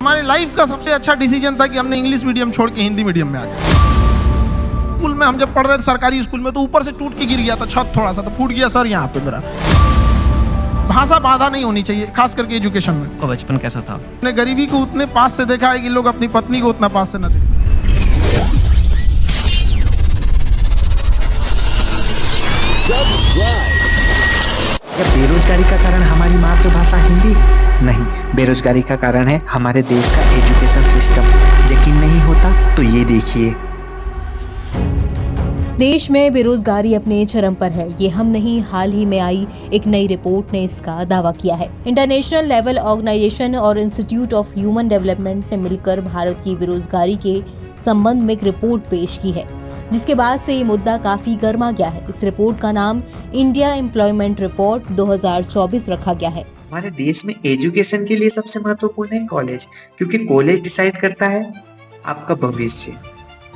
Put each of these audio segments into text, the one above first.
हमारे लाइफ का सबसे अच्छा डिसीजन था कि हमने इंग्लिश मीडियम छोड़ के हिंदी मीडियम में आ गए। स्कूल में हम जब पढ़ रहे थे सरकारी स्कूल में, तो ऊपर से टूट के गिर गया था छत, थोड़ा सा तो फूट गया सर यहाँ पे मेरा। भाषा बाधा नहीं होनी चाहिए, खास करके एजुकेशन में। तो बचपन कैसा था? मैंने गरीबी को उतने पास से देखा है कि लोग अपनी पत्नी को उतना पास से न देखें। क्या बेरोजगारी का कारण हमारी मातृभाषा हिंदी है? नहीं, बेरोजगारी का कारण है हमारे देश का एजुकेशन सिस्टम। यकीन नहीं होता तो ये देखिए। देश में बेरोजगारी अपने चरम पर है। ये हम नहीं, हाल ही में आई एक नई रिपोर्ट ने इसका दावा किया है। इंटरनेशनल लेवल ऑर्गेनाइजेशन और इंस्टीट्यूट ऑफ ह्यूमन डेवलपमेंट ने मिलकर भारत की बेरोजगारी के संबंध में एक रिपोर्ट पेश की है, जिसके बाद से ये मुद्दा काफी गर्मा गया है। इस रिपोर्ट का नाम इंडिया एम्प्लॉयमेंट रिपोर्ट 2024 रखा गया है। हमारे देश में एजुकेशन के लिए सबसे महत्वपूर्ण है कॉलेज, क्योंकि कॉलेज डिसाइड करता है आपका भविष्य।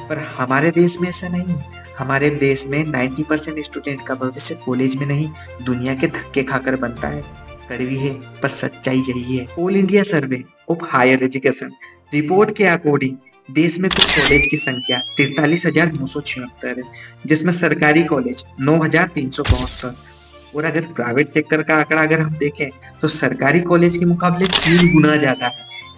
पर हमारे देश में ऐसा नहीं। हमारे देश में 90% स्टूडेंट का भविष्य कॉलेज में नहीं, दुनिया के धक्के खाकर बनता है। कड़वी है पर सच्चाई यही है। All India Survey of Higher Education report के अकॉर्डिंग देश में कुल कॉलेज की संख्या 43,976 है, जिसमें सरकारी कॉलेज 9,372 और अगर प्राइवेट सेक्टर का आंकड़ा अगर हम देखें तो सरकारी कॉलेज के मुकाबले 3 गुना ज्यादा है,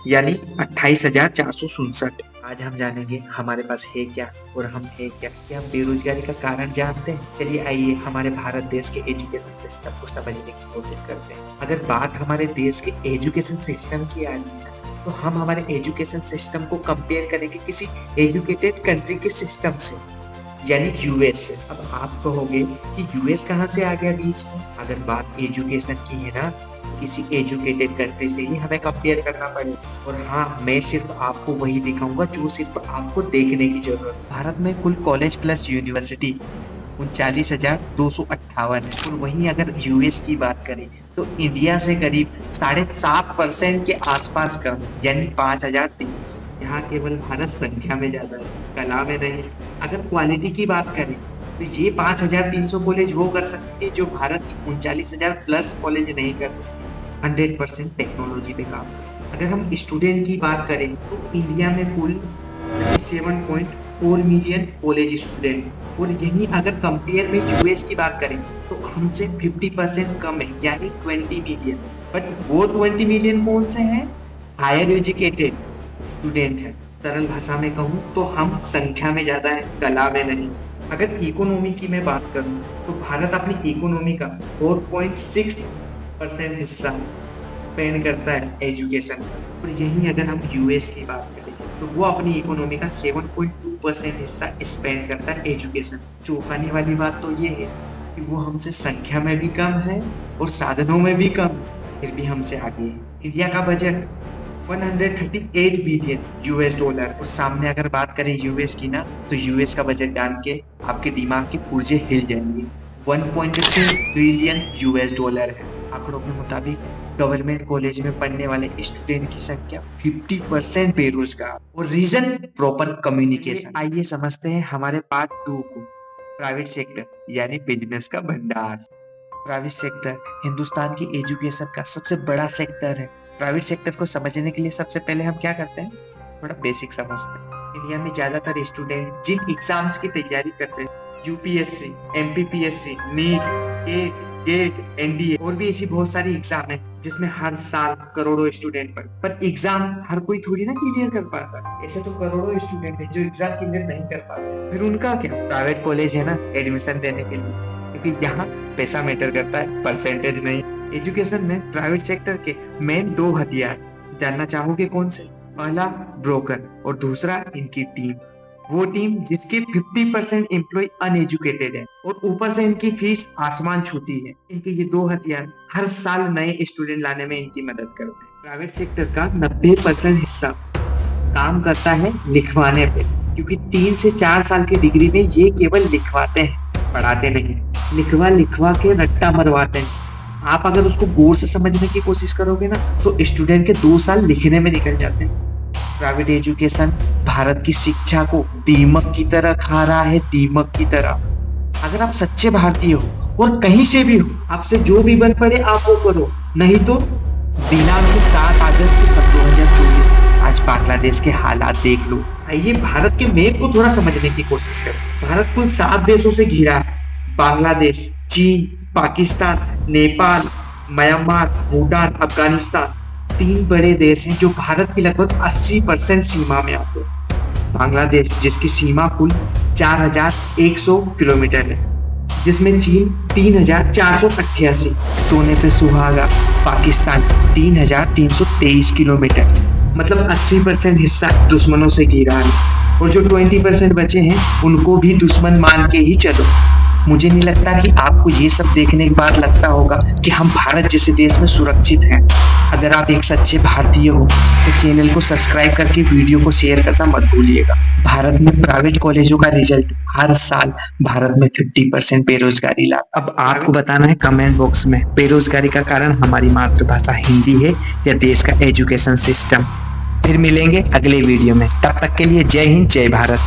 यानी 28,467। आज हम जानेंगे हमारे पास है क्या और हम है क्या। क्या हम बेरोजगारी का कारण जानते हैं? चलिए आइए हमारे भारत देश के एजुकेशन सिस्टम को समझने की कोशिश करते हैं। अगर बात हमारे देश के एजुकेशन सिस्टम की आ रही है तो हम हमारे एजुकेशन सिस्टम को कंपेयर करेंगे किसी एजुकेटेड कंट्री के सिस्टम से, यानी यूएस से। अब आप कहोगे कि यूएस कहाँ से आ गया बीच में? अगर बात एजुकेशन की है ना, किसी एजुकेटेड कंट्री से ही हमें कंपेयर करना पड़ेगा। और हाँ, मैं सिर्फ आपको वही दिखाऊंगा जो सिर्फ आपको देखने की जरूरत है। भारत में कुल कॉलेज प्लस यूनिवर्सिटी 39,258 है। और वहीं अगर यूएस की बात करें तो इंडिया से करीब 7.5% के आसपास कम, यानी 5,300। यहाँ केवल भारत संख्या में ज्यादा है, कला में नहीं। अगर क्वालिटी की बात करें तो ये 5,300 कॉलेज वो कर सकती है जो भारत की 39,000 प्लस कॉलेज नहीं कर सकती। 100% टेक्नोलॉजी पे काम। अगर हम स्टूडेंट की बात करें तो इंडिया में कुल 7.4 मिलियन कॉलेज स्टूडेंट, और यही अगर कंपेयर में यूएस की बात करें तो हमसे 50% कम है, यानी 20 मिलियन। बट वो 20 मिलियन कौन से हैं? हायर एजुकेटेड स्टूडेंट है। सरल भाषा में कहूँ तो हम संख्या में ज्यादा है, कला में नहीं। अगर इकोनॉमी की मैं बात करूं तो भारत अपनी इकोनॉमी का 4.6% हिस्सा स्पेंड करता है एजुकेशन पर। और यही अगर हम यूएस की बात करें तो वो अपनी इकोनॉमी का 7.2% हिस्सा स्पेंड करता है एजुकेशन। चौंकाने वाली बात तो ये है कि वो हमसे संख्या में भी कम है और साधनों में भी कम, फिर भी हमसे आगे है। इंडिया का बजट 138 बिलियन यूएस डॉलर, और सामने अगर बात करें यूएस की ना, तो यूएस का बजट जान के आपके दिमाग के पुर्जे हिल जाएंगे। 1.2 ट्रिलियन यूएस डॉलर है। आंकड़ों के मुताबिक गवर्नमेंट कॉलेज में पढ़ने वाले स्टूडेंट की संख्या 50% बेरोजगार, और रीजन प्रॉपर कम्युनिकेशन। आइए समझते हैं हमारे पार्ट 2 को, प्राइवेट सेक्टर यानी बिजनेस का भंडार। प्राइवेट सेक्टर हिंदुस्तान की एजुकेशन का सबसे बड़ा सेक्टर है। प्राइवेट सेक्टर को समझने के लिए सबसे पहले हम क्या करते हैं, थोड़ा बेसिक समझते हैं। इंडिया में ज्यादातर स्टूडेंट जिन एग्जाम्स की तैयारी करते हैं, UPSC, MPPSC, NEET, GATE, NDA और भी ऐसी बहुत सारी एग्जाम है जिसमें हर साल करोड़ों स्टूडेंट पर एग्जाम हर कोई थोड़ी ना क्लियर कर पाता। ऐसे तो करोड़ों स्टूडेंट है जो एग्जाम क्लियर नहीं कर पाते। फिर उनका क्या? प्राइवेट कॉलेज है ना एडमिशन देने के लिए, क्योंकि यहाँ पैसा मैटर करता है, परसेंटेज नहीं। एजुकेशन में प्राइवेट सेक्टर के मेन 2 हथियार जानना चाहोगे कौन से? पहला ब्रोकर और दूसरा इनकी टीम। वो टीम जिसके 50% एम्प्लॉय अनएजुकेटेड है और ऊपर से इनकी फीस आसमान छूती है। इनके ये 2 हथियार हर साल नए स्टूडेंट लाने में इनकी मदद करते हैं। प्राइवेट सेक्टर का 90% हिस्सा काम करता है लिखवाने पे, क्योंकि 3 से 4 साल की डिग्री में ये केवल लिखवाते हैं, पढ़ाते नहीं। लिखवा के रट्टा मरवाते हैं। आप अगर उसको गौर से समझने की कोशिश करोगे ना तो स्टूडेंट के 2 साल लिखने में निकल जाते हैं। प्राइवेट एजुकेशन भारत की शिक्षा को दीमक की तरह खा रहा है, दीमक की तरह। अगर आप सच्चे भारतीय हो और कहीं से भी हो, आपसे जो भी बन पड़े आप वो करो, नहीं तो दिनांक 7 अगस्त 2024 बांग्लादेश के हालात देख लो। आइए भारत के मैप को थोड़ा समझने की कोशिश करें। भारत कुल 7 देशों से घिरा है। बांग्लादेश, चीन, पाकिस्तान, नेपाल, म्यांमार, भूटान, अफगानिस्तान, 3 बड़े देश हैं जो भारत की लगभग 80% सीमा में आते हैं। बांग्लादेश जिसकी सीमा कुल 4100 किलोमीटर है, जिसमें चीन 3488, सोने पे सुहागा पाकिस्तान 3323 किलोमीटर, मतलब 80% हिस्सा दुश्मनों से घिरा है। और जो 20% बचे हैं उनको भी दुश्मन मान के ही चलो। मुझे नहीं लगता कि आपको ये सब देखने के बाद लगता होगा कि हम भारत जैसे देश में सुरक्षित हैं। अगर आप एक सच्चे भारतीय हो तो चैनल को सब्सक्राइब करके वीडियो को शेयर करना मत भूलिएगा। भारत में प्राइवेट कॉलेजों का रिजल्ट हर साल भारत में 50% बेरोजगारी लाता। अब आपको बताना है कमेंट बॉक्स में, बेरोजगारी का कारण हमारी मातृभाषा हिंदी है या देश का एजुकेशन सिस्टम। फिर मिलेंगे अगले वीडियो में, तब तक के लिए जय हिंद, जय भारत।